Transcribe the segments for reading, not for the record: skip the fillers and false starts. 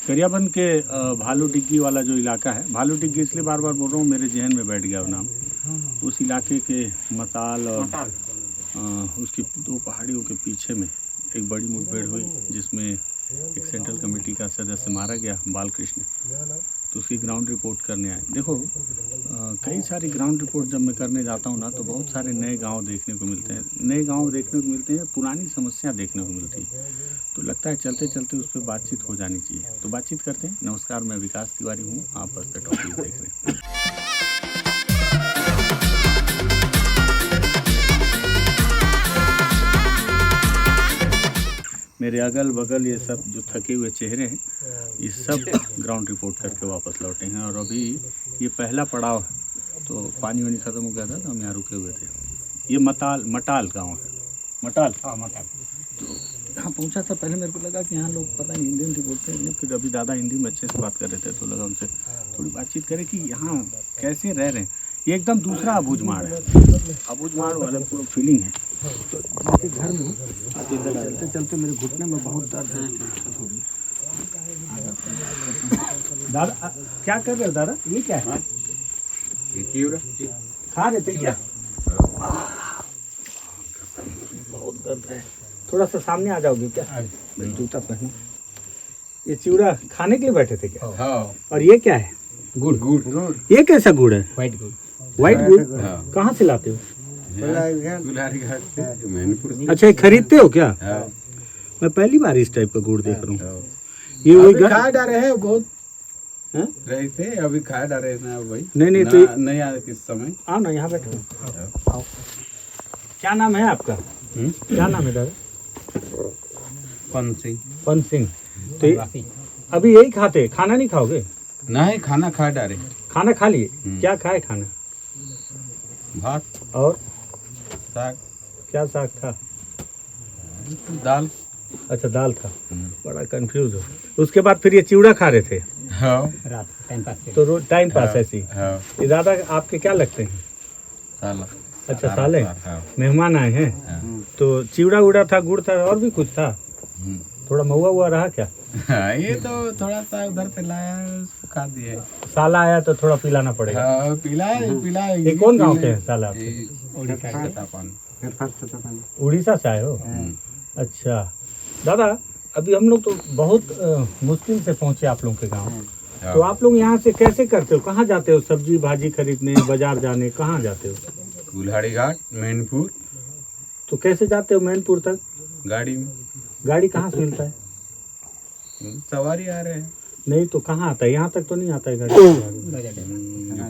गरियाबंद के भालू डिग्गी वाला जो इलाका है, भालू डिग्गी इसलिए बार बार बोल रहा हूँ, मेरे जहन में बैठ गया वो नाम। उस इलाके के मताल और उसकी दो पहाड़ियों के पीछे में एक बड़ी मुठभेड़ हुई, जिसमें एक सेंट्रल कमेटी का सदस्य मारा गया, बालकृष्ण। तो उसकी ग्राउंड रिपोर्ट करने आए। देखो कई सारी ग्राउंड रिपोर्ट जब मैं करने जाता हूँ ना, तो बहुत सारे नए गांव देखने को मिलते हैं, पुरानी समस्या देखने को मिलती है। तो लगता है चलते चलते उस पर बातचीत हो जानी चाहिए। तो बातचीत करते हैं। नमस्कार, मैं विकास तिवारी हूँ, आप बस पे टॉपिक देख रहे हैं। मेरे अगल बगल ये सब जो थके हुए चेहरे हैं, ये सब ग्राउंड रिपोर्ट करके वापस लौटे हैं। और अभी ये पहला पड़ाव है, तो पानी वानी ख़त्म हो गया था तो हम यहाँ रुके हुए थे। ये मटाल गांव है, मटाल। तो यहाँ पहुँचा था, पहले मेरे को लगा कि यहाँ लोग पता नहीं हिंदी बोलते हैं, फिर अभी दादा हिंदी में अच्छे से बात कर रहे थे, तो लगा उनसे थोड़ी बातचीत करें कि यहाँ कैसे रह रहे हैं। ये एकदम दूसरा अबूझमाड़ है, अबूझमाड़ वाला पूरा फीलिंग है। तो जिनके घर में चलते चलते मेरे घुटने में बहुत दर्द है। दादा क्या कर रहे हो दादा? ये क्या है? खा रहे थे क्या? बहुत दर्द है, थोड़ा सा सामने आ जाओगे क्या? मैं जूता पहनूं। ये चिवड़ा खाने के लिए बैठे थे क्या? हाँ। और ये क्या है? गुड़। ये कैसा गुड़ है? व्हाइट गुड़। कहाँ से लाते हो? अच्छा, ये खरीदते हो क्या? मैं पहली बार इस टाइप का गुड़ देख रहा हूँ। ये वही खा डाले हैं, बहुत रहे थे, अभी खा डाले ना वही। नहीं तो नहीं आया किस समय। आओ ना, यहाँ बैठो। आओ। क्या नाम है आपका? क्या नाम है दादा? पन सिंह। तो अभी यही खाते, खाना नहीं खाओगे? नहीं, खाना खा डाले। खाना खा लिए? क्या खाए खाना? भात और साग। क्या साग था? दाल। अच्छा, दाल था। बड़ा कंफ्यूज हो। उसके बाद फिर ये चिवड़ा खा रहे थे? हाँ। Time pass. तो रोज टाइम पास ऐसी। हाँ। ये दादा आपके क्या लगते हैं? साला। अच्छा, साले। हाँ। मेहमान आए हैं। हाँ। तो चिवड़ा उड़ा था, गुड़ था, और भी कुछ था? थोड़ा महुआ हुआ रहा क्या? हाँ, ये तो थोड़ा सा उधर से लाया, उसको खा दिया। साला आया तो थोड़ा पिलाना पड़ेगा। हाँ, पिलाए। ये कौन गांव के हैं साला आपके? उड़ीसा से आए हो? अच्छा दादा, अभी हम लोग तो बहुत मुश्किल से पहुंचे आप लोगों के गांव। तो आप लोग यहाँ से कैसे करते हो? कहाँ जाते हो सब्जी भाजी खरीदने, बाजार जाने? कहाँ जाते हो? कुल्हाड़ी घाट, मैनपुर। तो कैसे जाते हो मैनपुर तक? गाड़ी में। गाड़ी कहाँ से मिलता है? सवारी आ रहे हैं। नहीं तो कहाँ आता है? यहाँ तक तो नहीं आता है गाड़ी।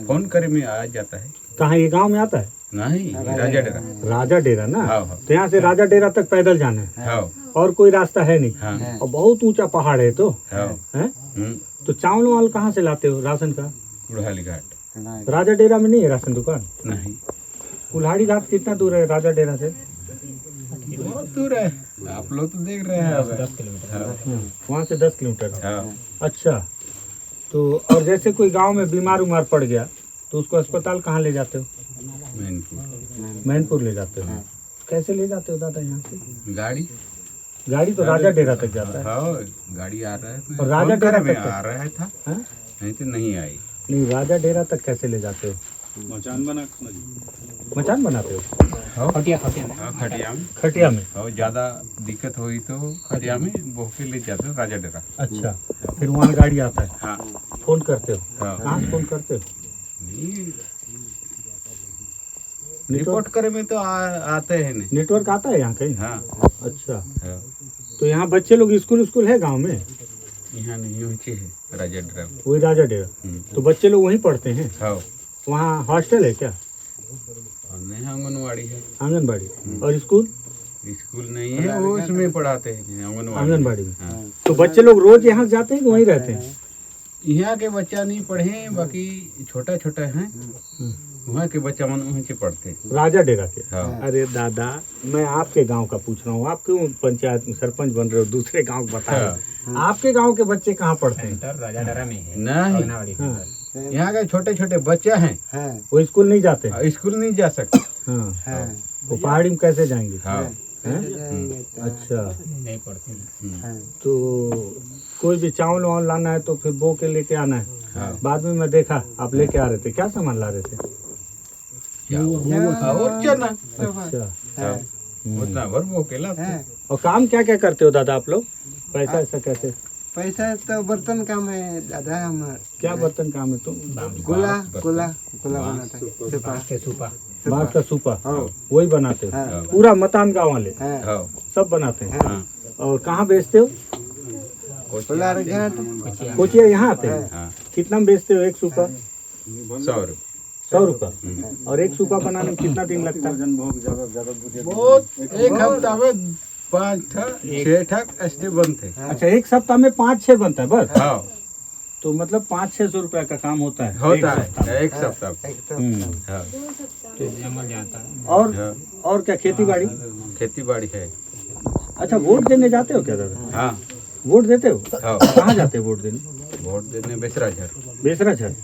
फोन करे में आ जाता है। कहाँ, ये गांव में आता है? नहीं, राजा डेरा। राजा डेरा ना। हाँ। तो यहाँ से राजा डेरा तक पैदल जाना है? हाँ। और कोई रास्ता है नहीं? हाँ। और बहुत ऊंचा पहाड़ है तो हाँ। है? तो चावल वाल कहाँ से लाते हो राशन का? कुल्हाड़ी घाट। राजा डेरा में नहीं है राशन दुकान? नहीं। कुल्हाड़ी घाट कितना दूर है राजा डेरा से? बहुत दूर है, आप लोग तो देख रहे हैं। 10 किलोमीटर। वहाँ से 10 किलोमीटर। हाँ। अच्छा, तो और जैसे कोई गांव में बीमार उमार पड़ गया तो उसको अस्पताल कहाँ ले जाते हो? मैनपुर ले जाते हो। कैसे ले जाते हो दादा यहाँ से? गाड़ी तो राजा डेरा तक जाता है। हाँ, गाड़ी आ रहा है। और राजा डेरा तक आ रहा था। नहीं तो नहीं आई। नहीं, राजा डेरा तक कैसे ले जाते हो? मचान बनाते हो? खटिया में। और ज्यादा दिक्कत हुई तो खटिया में बोह के ले जाते हो राजा डेरा। अच्छा, फिर वहाँ गाड़ी आता है? हाँ। फोन करते हो? हाँ। कहाँ से फोन करते हो? रिपोर्ट करे में तो आते हैं। नहीं, नेटवर्क आता है यहाँ कहीं? हाँ। अच्छा। हाँ। तो यहाँ बच्चे लोग स्कूल है गांव में? यहाँ नहीं ऊँचे है राजा डेरा। वही राजा डेरा। तो बच्चे लोग वहीं पढ़ते हैं? हाँ। वहाँ हॉस्टल है क्या? नहीं, आंगनवाड़ी है। आंगनबाड़ी। और स्कूल नहीं है, वो उसमें पढ़ाते हैं आंगनबाड़ी में। हाँ। तो बच्चे लोग रोज यहाँ जाते हैं कि वहीं रहते हैं? यहाँ के बच्चा नहीं पढ़े, बाकी छोटा छोटा है, वहाँ के बच्चा मन वहीं के पढ़ते। राजा डेरा के? हाँ। अरे दादा, मैं आपके गांव का पूछ रहा हूँ, आप क्यों पंचायत में सरपंच बन रहे हो, दूसरे गांव बता रहे हो? आपके गांव के बच्चे कहाँ पढ़ते हैं? राजा डेरा में है। नहीं, यहाँ के छोटे छोटे बच्चे हैं, वो स्कूल नहीं जाते? स्कूल नहीं जा सकते। हाँ। वो पहाड़ी में कैसे जाएंगे? हाँ। हैं? अच्छा, नहीं पड़ते। तो कोई भी चावल वावल लाना है तो फिर बो के लेके आना है। हाँ। बाद में मैं देखा आप लेके आ रहे थे, क्या सामान ला रहे थे? और चना अच्छा, हाँ, उतना भर वो केला था। और काम क्या क्या करते हो दादा आप लोग? पैसा ऐसा कैसे? पैसा तो बर्तन काम है दादा हमारा। क्या बर्तन काम है तुम? गोला गोला गोला बनाता है सुपा। बांस का सूपा, हाँ। वही बनाते हो? हाँ। पूरा मतान गाँव वाले हाँ। हाँ, सब बनाते हैं? हाँ। और कहाँ बेचते हो? कोलार घाट कोचिया यहाँ आते हैं? हाँ, कितना में बेचते हो एक सूपा? 100 रुपये। 100 रुपया। और एक सूपा बनाने में कितना दिन लगता है? बहुत एक हफ्ता में 5 ठक 6 ठक ऐसे बनते। अच्छा, एक सप्ताह में 5-6 बनता है बस? हाँ, तो मतलब 500-600 रुपया का काम होता है होता एक सप्ताह में। है एक सप्ताह में। हम्म। हाँ, और हाँ, और क्या खेती बाड़ी? खेती बाड़ी है। अच्छा, वोट देने जाते हो क्या दादा? हाँ, वोट देते हो? हाँ, कहाँ जाते हो वोट देने? वोट देने बेसरा झर, बेसराझर।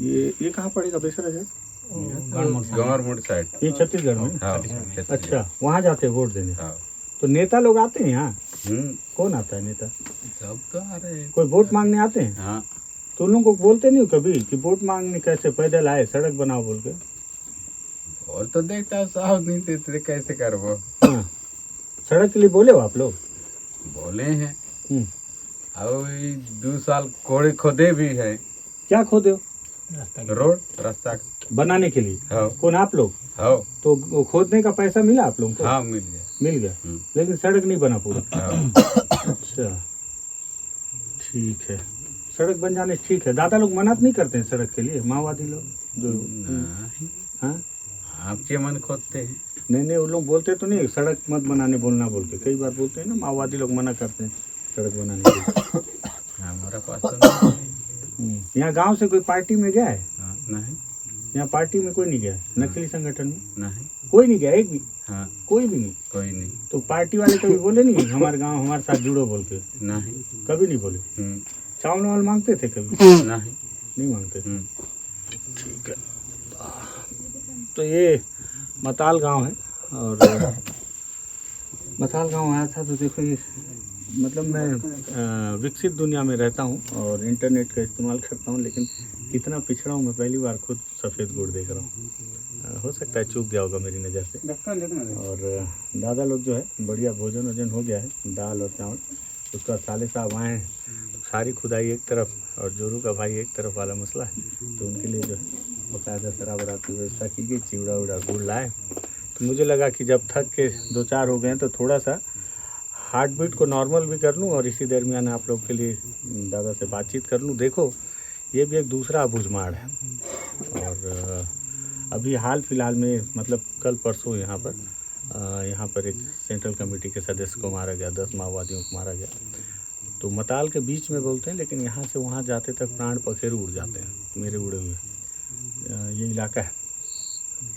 ये कहाँ पड़ेगा बेसराझर? Government side. ये छत्तीसगढ़ में? हाँ, अच्छा, वहाँ जाते हो वोट देने? हाँ, तो नेता लोग आते हैं यहाँ? हम्म, कौन आता है नेता? सब तो आ रहे हैं। कोई वोट मांगने आते हैं? हाँ, तो उन लोगों को बोलते नहीं हो कभी कि वोट मांगने कैसे पैदल आए, सड़क बनाओ बोल के? और तो देखता साहब नहीं देते कैसे करबो। हाँ, सड़क के लिए बोले हो आप लोग? बोले हैं। हम्म। अब 2 साल कोड़े खोदे भी है क्या खोदे हो? रोड रास्ता। बनाने के लिए? हाँ, कौन आप लोग? हाँ, तो वो खोदने का पैसा मिला आप लोगों को? हाँ, मिल गया। मिल गया, हम्म। लेकिन सड़क नहीं बना पूरा? हाँ, अच्छा, ठीक है। सड़क बन जाने से ठीक है। दादा लोग मना नहीं करते हैं सड़क के लिए, माओवादी लोग जो? नहीं, हाँ, आपके मन खोदते हैं। नहीं, वो लोग बोलते तो नहीं सड़क मत बनाने बोलना बोल के? कई बार बोलते हैं ना, माओवादी लोग मना करते हैं सड़क बनाने के लिए। हमारा पास तो नहीं है। यहाँ गांव से कोई पार्टी में गया है? हाँ, नहीं, यहाँ पार्टी में कोई नहीं गया है? नक्सली संगठन में नहीं, कोई नहीं गया? एक भी? हाँ, कोई भी नहीं? कोई नहीं, तो पार्टी वाले कभी बोले नहीं हमारे गांव हमारे साथ जुड़ो बोल के? नहीं, कभी नहीं बोले? हम्म, चावल वावल मांगते थे कभी? नहीं, नहीं मांगते थे। हम्म, ठीक है। तो ये मताल गांव है, और मताल गांव आया था तो देखो ये मतलब मैं विकसित दुनिया में रहता हूँ और इंटरनेट का इस्तेमाल करता हूँ, लेकिन कितना पिछड़ा हूँ मैं, पहली बार खुद सफ़ेद गुड़ देख रहा हूँ। हो सकता है चूक गया होगा मेरी नज़र से। और दादा लोग जो है बढ़िया भोजन वोजन हो गया है, दाल और चावल। उसका साले साहब आए हैं, सारी खुदाई एक तरफ और जोरू का भाई एक तरफ वाला मसला है, तो उनके लिए जो है बाकायदा शराब वराब की व्यवस्था की गई, चिवड़ा उड़ा गुड़ लाए। तो मुझे लगा कि जब थक के 2-4 हो गए तो थोड़ा सा हार्ट बीट को नॉर्मल भी कर लूँ और इसी दरमियान आप लोग के लिए दादा से बातचीत कर लूँ। देखो ये भी एक दूसरा अबूझमाड़ है, और अभी हाल फिलहाल में मतलब कल परसों यहाँ पर एक सेंट्रल कमेटी के सदस्य को मारा गया, 10 माओवादियों को मारा गया। तो मताल के बीच में बोलते हैं, लेकिन यहाँ से वहाँ जाते तक प्राण पखेरु उड़ जाते हैं मेरे उड़े हुए। ये इलाका है,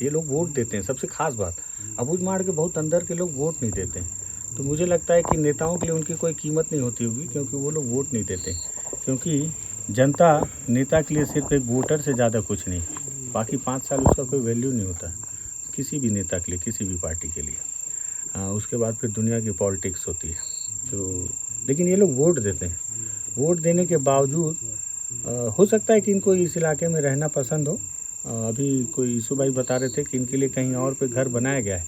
ये लोग वोट देते हैं। सबसे खास बात, अबूझमाड़ के बहुत अंदर के लोग वोट नहीं देते हैं। तो मुझे लगता है कि नेताओं के लिए उनकी कोई कीमत नहीं होती होगी, क्योंकि वो लोग वोट नहीं देते। क्योंकि जनता नेता के लिए सिर्फ एक वोटर से ज़्यादा कुछ नहीं, बाकी 5 साल उसका कोई वैल्यू नहीं होता किसी भी नेता के लिए, किसी भी पार्टी के लिए। उसके बाद फिर दुनिया की पॉलिटिक्स होती है। तो लेकिन ये लोग वोट देते हैं। वोट देने के बावजूद हो सकता है कि इनको इस इलाके में रहना पसंद हो। अभी कोई ईसु भाई बता रहे थे कि इनके लिए कहीं और पे घर बनाया गया है,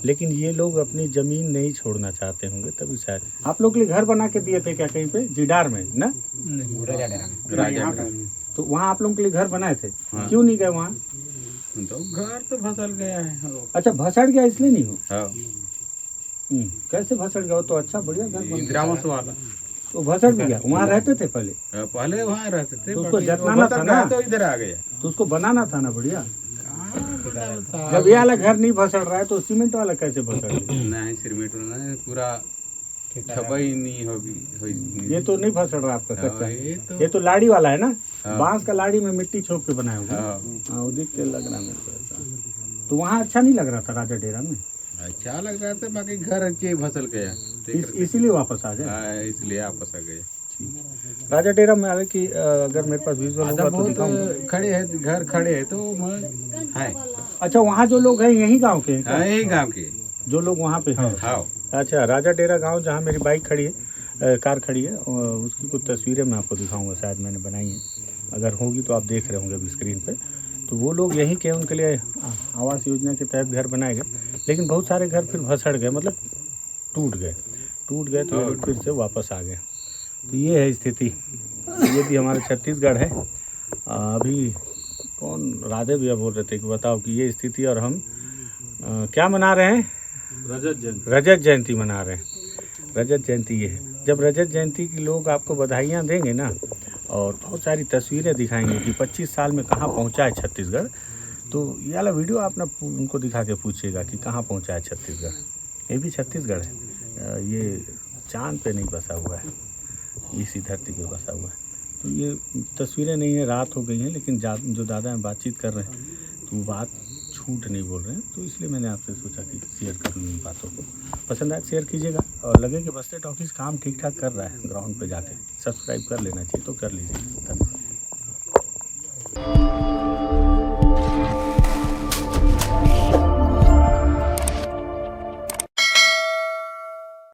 लेकिन ये लोग अपनी ज़मीन नहीं छोड़ना चाहते होंगे, तभी शायद। आप लोग के लिए घर बना के दिए थे क्या कहीं पे जिडार में ना? राजा तो वहाँ आप लोगों के लिए घर बनाए थे? हाँ। क्यों नहीं गए वहाँ? तो घर तो फसल गया है। अच्छा, भसड़ गया इसलिए नहीं हो? हाँ, कैसे भसड़ गया? तो अच्छा बढ़िया घर बन इंदिरा आवास वाला। तो भसड़ भी गया? वहाँ रहते थे पहले? पहले वहाँ रहते थे, तो उसको बाकी जतनाना बता था ना? तो इधर आ गया। तो उसको बनाना था ना बढ़िया। जब ये वाला घर नहीं भसड़ रहा है तो सीमेंट वाला कैसे भसड़ गया? नहीं, सिरमेट नहीं, पूरा छपाई नहीं होगी। ये तो नहीं भसड़ रहा आपका कच्चा? ये ये तो लाड़ी वाला है ना? हाँ। बांस का लाड़ी में मिट्टी छोप के बनाया होगा। हाँ, हाँ, वो देख के लग रहा मेरे को ऐसा। तो वहाँ अच्छा नहीं लग रहा था राजा डेरा में? अच्छा लग रहा था, बाकी घर अच्छे फसल गया। इसीलिए वापस आ गए? हाँ, इसलिए वापस आ गए। राजा डेरा में आवे कि अगर मेरे पास विजुअल होगा तो दिखाऊंगा। खड़े है, घर खड़े है तो है। अच्छा, वहाँ जो लोग हैं यही गांव के हैं क्या? हाँ, यही गांव के। जो लोग वहाँ पे हैं। हाँ अच्छा, राजा डेरा गांव जहाँ मेरी बाइक खड़ी है, कार खड़ी है, उसकी कुछ तस्वीरें मैं आपको दिखाऊंगा, शायद मैंने बनाई है, अगर होगी तो आप देख रहे होंगे अभी स्क्रीन पे। तो वो लोग यहीं के, उनके लिए आवास योजना के तहत घर बनाए गए, लेकिन बहुत सारे घर फिर भसड़ गए, मतलब टूट गए तो ये लोग फिर से वापस आ गए। तो ये है स्थिति। ये भी हमारा छत्तीसगढ़ है। अभी कौन राधे भैया बोल रहे थे कि बताओ कि ये स्थिति, और हम क्या मना रहे हैं? रजत जयंती मना रहे हैं। रजत जयंती ये है। जब रजत जयंती की लोग आपको बधाइयाँ देंगे ना, और बहुत सारी तस्वीरें दिखाएंगे कि 25 साल में कहाँ पहुँचा है छत्तीसगढ़, तो ये वाला वीडियो आप ना उनको दिखा के पूछिएगा कि कहाँ पहुँचा है छत्तीसगढ़। ये भी छत्तीसगढ़ है, ये चाँद पे नहीं बसा हुआ है, इसी धरती पे बसा हुआ है। तो ये तस्वीरें नहीं है, रात हो गई है, लेकिन जो दादा हैं बातचीत कर रहे हैं तो वो बात झूठ नहीं बोल रहे हैं, तो इसलिए मैंने आपसे सोचा कि शेयर कर लूँ इन बातों को। पसंद आए शेयर कीजिएगा, और लगे कि बस्ते टॉकीज काम ठीक ठाक कर रहा है, ग्राउंड पे जाके सब्सक्राइब कर लेना चाहिए तो कर लीजिए। धन्यवाद।